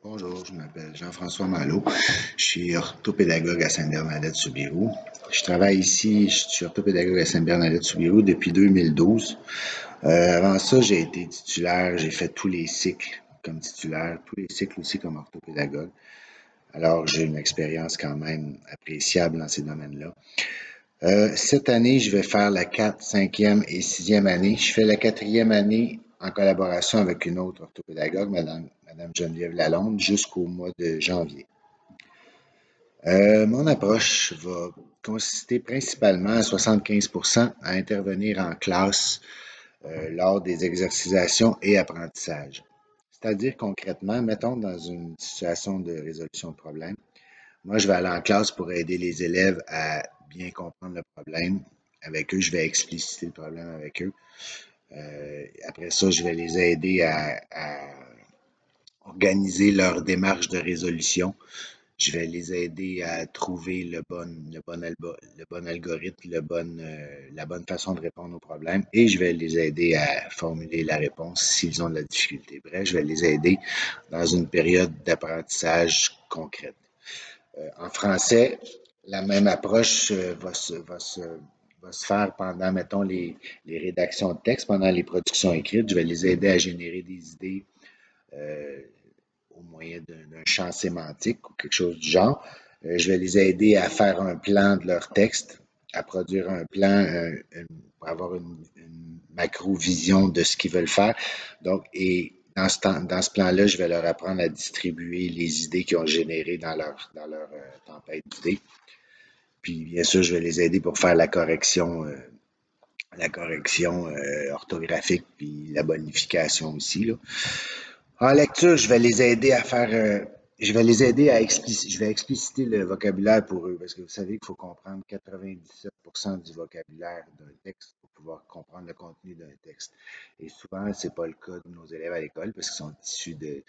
Bonjour, je m'appelle Jean-François Malo. Je suis orthopédagogue à Sainte-Bernadette-Soubirous. Je travaille ici, je suis orthopédagogue à Sainte-Bernadette-Soubirous depuis 2012. Avant ça, j'ai été titulaire, j'ai fait tous les cycles comme titulaire, tous les cycles aussi comme orthopédagogue. Alors, j'ai une expérience quand même appréciable dans ces domaines-là. Cette année, je vais faire la 4, 5e et 6e année. Je fais la 4e année en collaboration avec une autre orthopédagogue, Madame Geneviève Lalonde, jusqu'au mois de janvier. Mon approche va consister principalement à 75% à intervenir en classe lors des exercisations et apprentissages. C'est-à-dire concrètement, mettons dans une situation de résolution de problème, moi je vais aller en classe pour aider les élèves à bien comprendre le problème. Avec eux, je vais expliciter le problème avec eux. Après ça, je vais les aider à organiser leur démarche de résolution. Je vais les aider à trouver le bon algorithme, la bonne façon de répondre au problème et je vais les aider à formuler la réponse s'ils ont de la difficulté. Bref, je vais les aider dans une période d'apprentissage concrète. En français, la même approche va se faire pendant, mettons, les rédactions de texte, pendant les productions écrites. Je vais les aider à générer des idées euh, au moyen d'un champ sémantique ou quelque chose du genre. Je vais les aider à faire un plan de leur texte, à produire un plan pour avoir une macro-vision de ce qu'ils veulent faire. Donc, et dans ce plan-là, je vais leur apprendre à distribuer les idées qu'ils ont générées dans leur tempête d'idées. Puis, bien sûr, je vais les aider pour faire la correction orthographique puis la bonification aussi, là. En lecture, je vais les aider à faire, je vais les aider à expliciter, je vais expliciter le vocabulaire pour eux, parce que vous savez qu'il faut comprendre 97% du vocabulaire d'un texte pour pouvoir comprendre le contenu d'un texte. Et souvent, c'est pas le cas de nos élèves à l'école, parce qu'ils sont issus de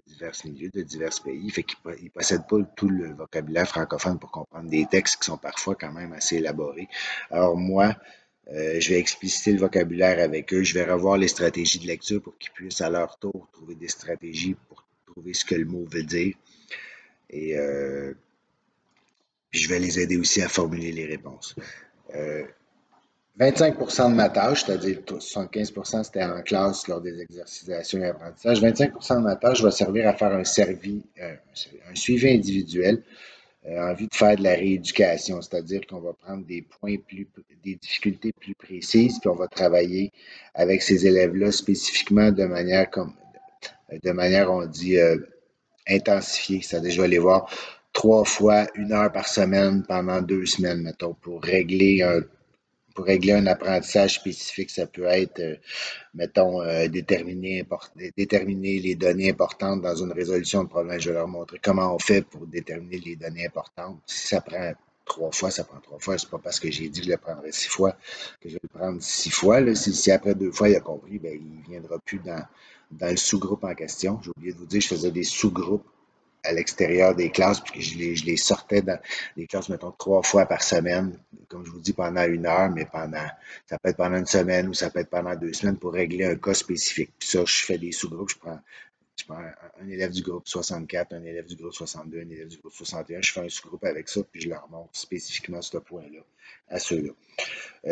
divers milieux, de divers pays, fait qu'ils ne possèdent pas tout le vocabulaire francophone pour comprendre des textes qui sont parfois quand même assez élaborés. Alors moi, je vais expliciter le vocabulaire avec eux. Je vais revoir les stratégies de lecture pour qu'ils puissent à leur tour trouver des stratégies pour trouver ce que le mot veut dire. Et puis je vais les aider aussi à formuler les réponses. Euh, 25% de ma tâche, c'est-à-dire 75% c'était en classe lors des exercications et apprentissages. 25% de ma tâche va servir à faire un suivi individuel en vue de faire de la rééducation, c'est-à-dire qu'on va prendre des difficultés plus précises, puis on va travailler avec ces élèves-là spécifiquement de manière, on dit, intensifiée. C'est-à-dire, je vais les voir 3 fois 1 heure par semaine pendant 2 semaines, mettons, pour régler un apprentissage spécifique. Ça peut être, mettons, déterminer les données importantes dans une résolution de problème. Je vais leur montrer comment on fait pour déterminer les données importantes. Si ça prend 3 fois, ça prend 3 fois. C'est pas parce que j'ai dit que je le prendrais 6 fois que je vais le prendre 6 fois. Là. Si après 2 fois, il a compris, ben, il ne viendra plus dans le sous-groupe en question. J'ai oublié de vous dire, je faisais des sous-groupes à l'extérieur des classes, puis je les sortais dans des classes, mettons, 3 fois par semaine, comme je vous dis, pendant 1 heure, mais ça peut être pendant une semaine ou ça peut être pendant 2 semaines pour régler un cas spécifique. Puis ça, je fais des sous-groupes, je prends un élève du groupe 64, un élève du groupe 62, un élève du groupe 61, je fais un sous-groupe avec ça, puis je leur montre spécifiquement ce point-là à ceux-là.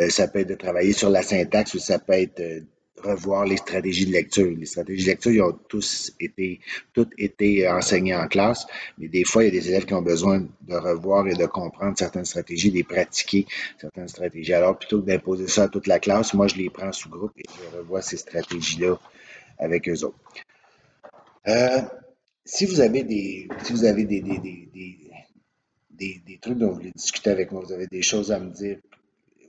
Ça peut être de travailler sur la syntaxe ou ça peut être revoir les stratégies de lecture. Les stratégies de lecture, ils ont toutes été enseignées en classe, mais des fois, il y a des élèves qui ont besoin de revoir et de comprendre certaines stratégies, de les pratiquer, certaines stratégies. Alors, plutôt que d'imposer ça à toute la classe, moi, je les prends sous groupe et je revois ces stratégies-là avec eux autres. Euh, si vous avez des trucs dont vous voulez discuter avec moi, vous avez des choses à me dire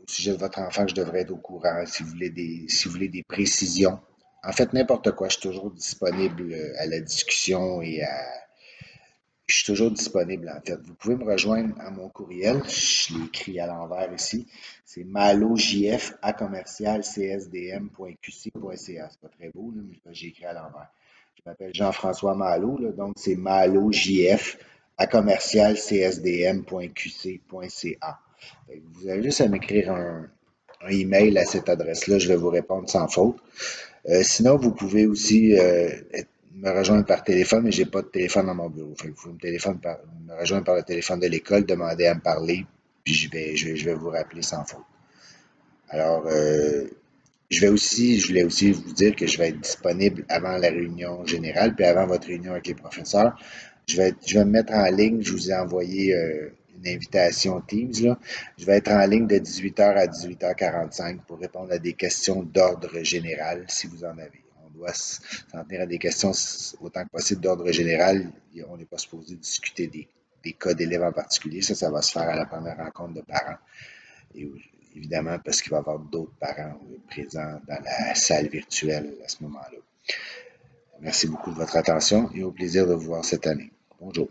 au sujet de votre enfant que je devrais être au courant, si vous voulez des précisions. En fait, n'importe quoi, je suis toujours disponible à la discussion je suis toujours disponible en fait. Vous pouvez me rejoindre à mon courriel, je l'ai écrit à l'envers ici, c'est malojf@csdm.qc.ca. C'est pas très beau, là, mais j'ai écrit à l'envers. Je m'appelle Jean-François Malo, là, donc c'est malojf@csdm.qc.ca. Vous avez juste à m'écrire un email à cette adresse-là, je vais vous répondre sans faute. Sinon, vous pouvez aussi me rejoindre par téléphone, mais j'ai pas de téléphone dans mon bureau. Fait que vous pouvez me rejoindre par le téléphone de l'école, demander à me parler, puis je vais vous rappeler sans faute. Alors, je voulais aussi vous dire que je vais être disponible avant la réunion générale, puis avant votre réunion avec les professeurs. Je vais me mettre en ligne. Je vous ai envoyé une invitation Teams, là. Je vais être en ligne de 18h à 18h45 pour répondre à des questions d'ordre général, si vous en avez. On doit s'en tenir à des questions autant que possible d'ordre général. On n'est pas supposé discuter des cas d'élèves en particulier. Ça va se faire à la première rencontre de parents. Et évidemment, parce qu'il va y avoir d'autres parents présents dans la salle virtuelle à ce moment-là. Merci beaucoup de votre attention et au plaisir de vous voir cette année. Bonjour.